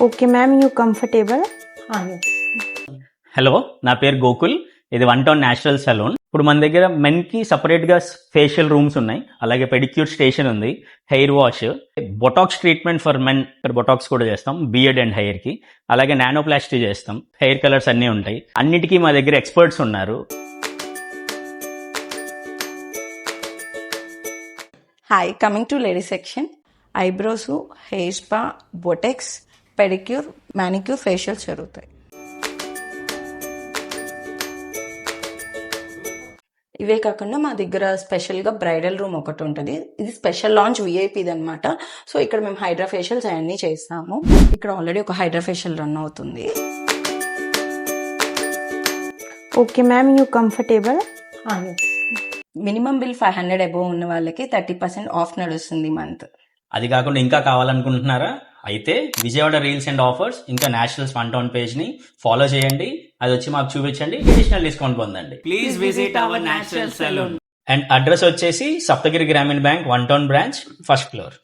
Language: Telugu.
Okay ma'am, you comfortable? Hello, నా పేరు గోకుల్. ఇది 1 టౌన్ న్యాచురల్ సలూన్. ఇప్పుడు మన దగ్గర మెన్ కి సపరేట్ గా ఫేషియల్ రూమ్స్ ఉన్నాయి, అలాగే పెడిక్యూర్ స్టేషన్ ఉంది, hair wash, Botox treatment for men. ఇక్కడ బొటాక్స్ కూడా చేస్తాం, బియర్డ్ అండ్ హెయిర్ కి. అలాగే నానోప్లాస్టీ చేస్తాం, హెయిర్ కలర్స్ అన్నీ ఉంటాయి. అన్నిటికీ మా దగ్గర ఎక్స్పర్ట్స్ ఉన్నారు. Hi, coming to lady section. Eyebrows, hair spa, botox, pedicure, manicure, facials జరుగుతాయి. ఇవే కాకుండా మా దగ్గర స్పెషల్గా బ్రైడల్ రూమ్ ఒకటి ఉంటుంది. ఇది స్పెషల్ లాంచ్ విఐపిది అనమాట. సో ఇక్కడ మేము హైడ్రా ఫేషియల్స్ అవన్నీ చేస్తాము. ఇక్కడ ఆల్రెడీ ఒక హైడ్రా ఫేషియల్ రన్ అవుతుంది. Okay ma'am, you comfortable? Minimum bill 500 above ఉన్న వాళ్ళకి 30% ఆఫ్ నడుస్తుంది మంత్. అది కాకుండా ఇంకా కావాలనుకుంటున్నారా? అయితే విజయవాడ రీల్స్ అండ్ ఆఫర్స్ ఇంకా నేషనల్స్ 1 టౌన్ పేజ్ ని ఫాలో చేయండి. అది వచ్చి మాకు చూపించండి, అడిషనల్ డిస్కౌంట్ పొందండి. Please visit our natural salon. And address వచ్చేసి సప్తగిరి గ్రామీణ bank 1 town branch, 1st floor.